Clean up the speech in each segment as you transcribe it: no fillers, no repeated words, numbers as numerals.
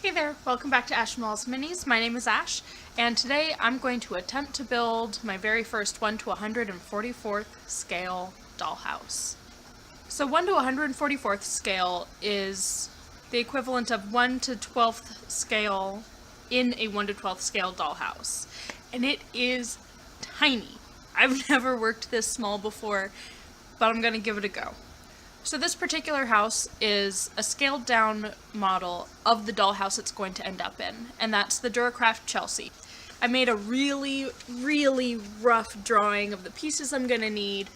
Hey there, welcome back to Ash Malls Minis. My name is Ash, and today I'm going to attempt to build my very first 1 to 144th scale dollhouse. So 1 to 144th scale is the equivalent of 1 to 12th scale in a 1 to 12th scale dollhouse. And it is tiny. I've never worked this small before, but I'm going to give it a go. So this particular house is a scaled down model of the dollhouse it's going to end up in, and that's the Duracraft Chelsea. I made a really rough drawing of the pieces I'm going to need,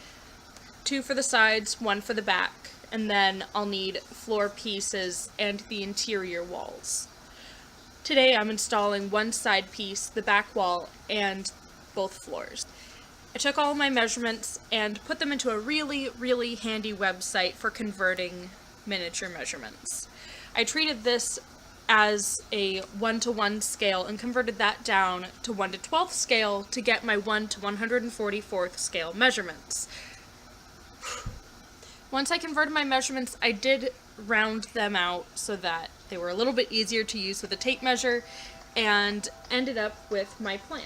2 for the sides, 1 for the back, and then I'll need floor pieces and the interior walls. Today I'm installing one side piece, the back wall, and both floors. I took all my measurements and put them into a really handy website for converting miniature measurements. I treated this as a 1 to 1 scale and converted that down to 1 to 12th scale to get my 1 to 144th scale measurements. Once I converted my measurements, I did round them out so that they were a little bit easier to use with a tape measure, and ended up with my plan.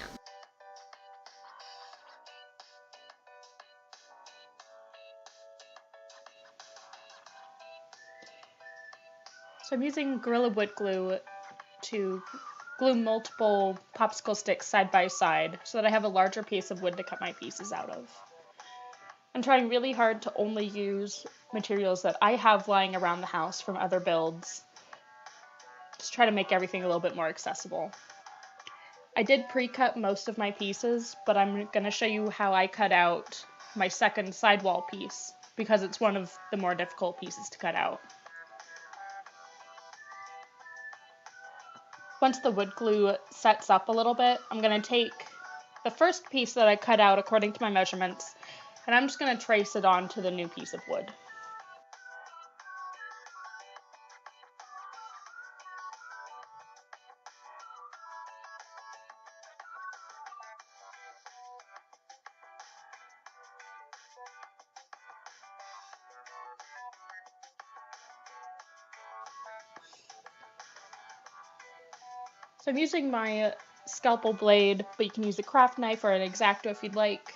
So I'm using Gorilla Wood Glue to glue multiple popsicle sticks side by side so that I have a larger piece of wood to cut my pieces out of. I'm trying really hard to only use materials that I have lying around the house from other builds. Just try to make everything a little bit more accessible. I did pre-cut most of my pieces, but I'm going to show you how I cut out my second sidewall piece because it's one of the more difficult pieces to cut out. Once the wood glue sets up a little bit, I'm going to take the first piece that I cut out according to my measurements, and I'm just going to trace it onto the new piece of wood. So I'm using my scalpel blade, but you can use a craft knife or an X-Acto if you'd like,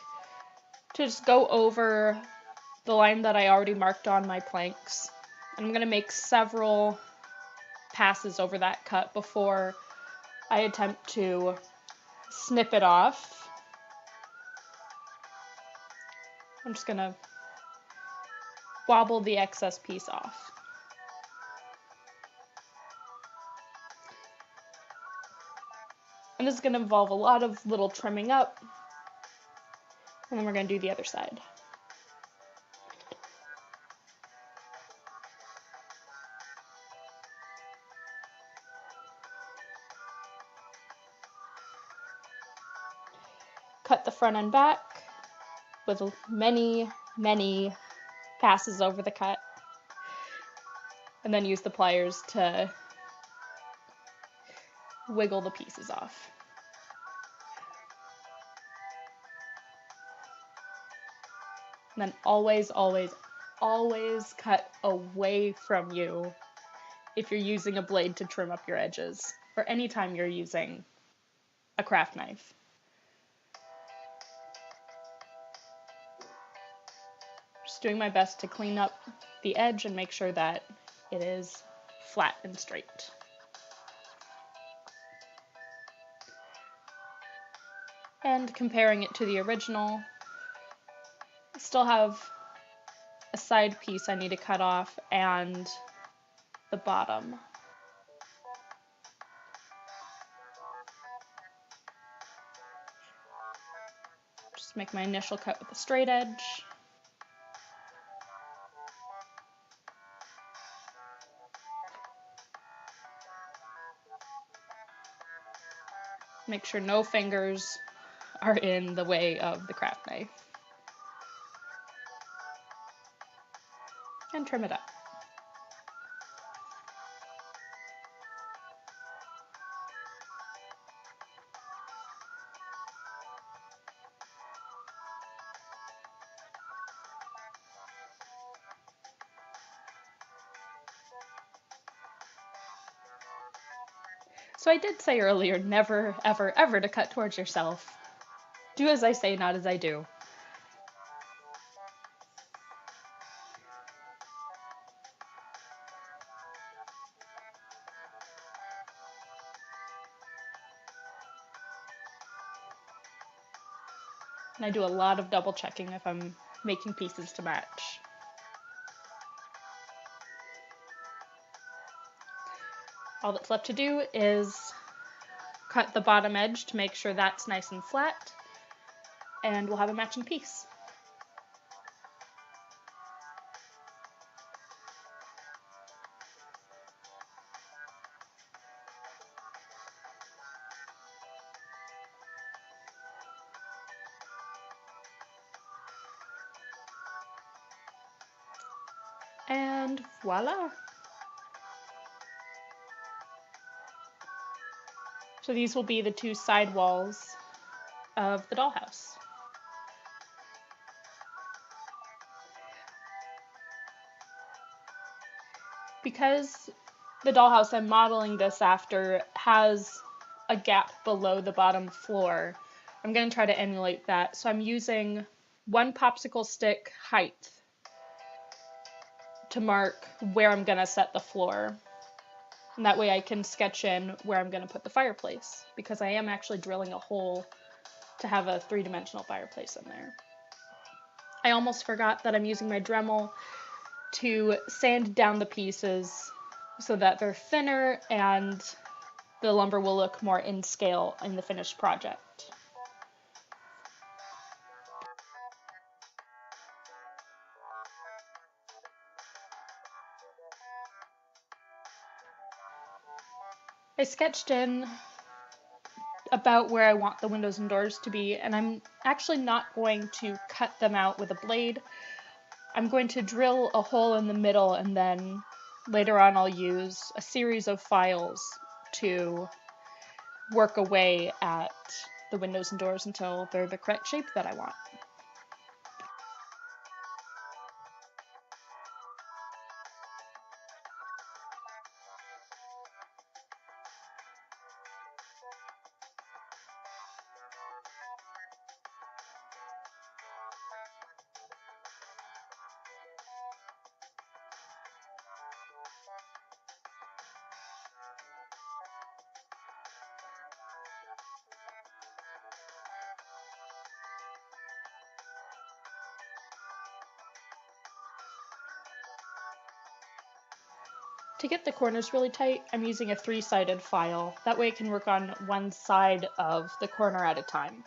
to just go over the line that I already marked on my planks. And I'm going to make several passes over that cut before I attempt to snip it off. I'm just going to wobble the excess piece off. And this is going to involve a lot of little trimming up, and then we're going to do the other side. Cut the front and back with many passes over the cut, and then use the pliers to wiggle the pieces off. And then always cut away from you if you're using a blade to trim up your edges, or anytime you're using a craft knife. Just doing my best to clean up the edge and make sure that it is flat and straight. And comparing it to the original, I still have a side piece I need to cut off and the bottom. Just make my initial cut with a straight edge. Make sure no fingers are in the way of the craft knife. And trim it up. So I did say earlier, never, ever, ever to cut towards yourself. Do as I say, not as I do. And I do a lot of double checking if I'm making pieces to match. All that's left to do is cut the bottom edge to make sure that's nice and flat, and we'll have a matching piece. And voila! So these will be the two side walls of the dollhouse. Because the dollhouse I'm modeling this after has a gap below the bottom floor, I'm going to try to emulate that. So I'm using 1 popsicle stick height to mark where I'm going to set the floor. And that way I can sketch in where I'm going to put the fireplace, because I am actually drilling a hole to have a 3-dimensional fireplace in there. I almost forgot that I'm using my Dremel to sand down the pieces so that they're thinner and the lumber will look more in scale in the finished project. I sketched in about where I want the windows and doors to be, and I'm actually not going to cut them out with a blade. I'm going to drill a hole in the middle, and then later on I'll use a series of files to work away at the windows and doors until they're the correct shape that I want. To get the corners really tight, I'm using a 3-sided file. That way I can work on one side of the corner at a time.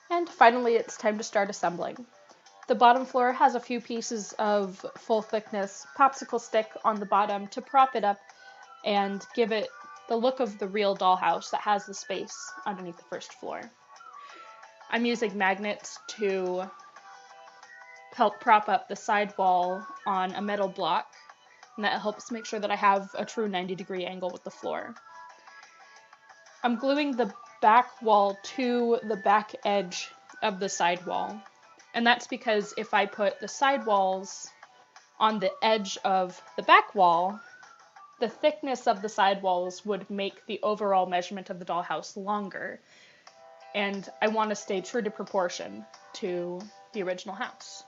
And finally, it's time to start assembling. The bottom floor has a few pieces of full thickness popsicle stick on the bottom to prop it up and give it the look of the real dollhouse that has the space underneath the first floor. I'm using magnets to help prop up the side wall on a metal block, and that helps make sure that I have a true 90-degree angle with the floor. I'm gluing the back wall to the back edge of the side wall, and that's because if I put the side walls on the edge of the back wall, the thickness of the side walls would make the overall measurement of the dollhouse longer, and I want to stay true to proportion to the original house.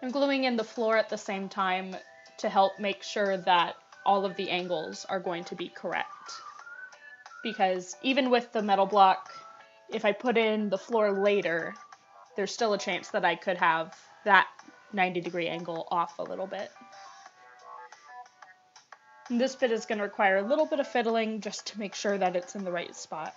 I'm gluing in the floor at the same time to help make sure that all of the angles are going to be correct. Because even with the metal block, if I put in the floor later, there's still a chance that I could have that 90-degree angle off a little bit. And this bit is going to require a little bit of fiddling just to make sure that it's in the right spot.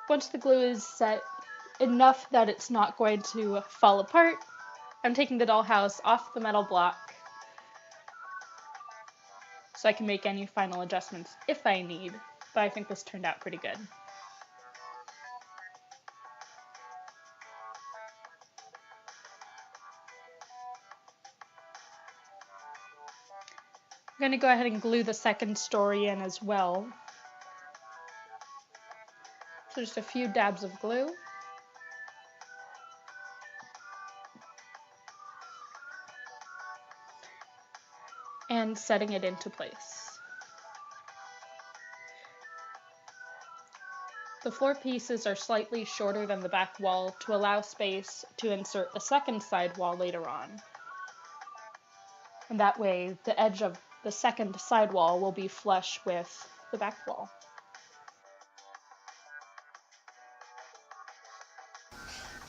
Once the glue is set enough that it's not going to fall apart, I'm taking the dollhouse off the metal block so I can make any final adjustments if I need, but I think this turned out pretty good. I'm going to go ahead and glue the second story in as well. So just a few dabs of glue. And setting it into place. The floor pieces are slightly shorter than the back wall to allow space to insert a second side wall later on. And that way, the edge of the second side wall will be flush with the back wall.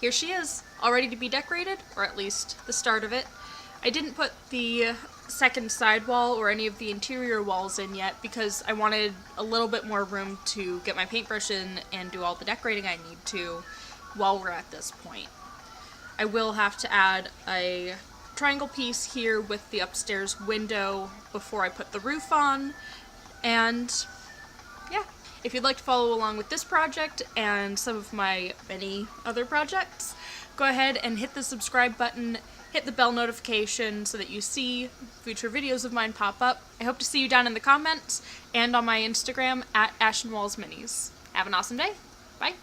Here she is, all ready to be decorated, or at least the start of it. I didn't put the second side wall or any of the interior walls in yet because I wanted a little bit more room to get my paintbrush in and do all the decorating I need to while we're at this point. I will have to add a triangle piece here with the upstairs window before I put the roof on, and yeah. If you'd like to follow along with this project and some of my many other projects, go ahead and hit the subscribe button, hit the bell notification so that you see future videos of mine pop up. I hope to see you down in the comments and on my Instagram at AshenWallsMinis. Have an awesome day. Bye.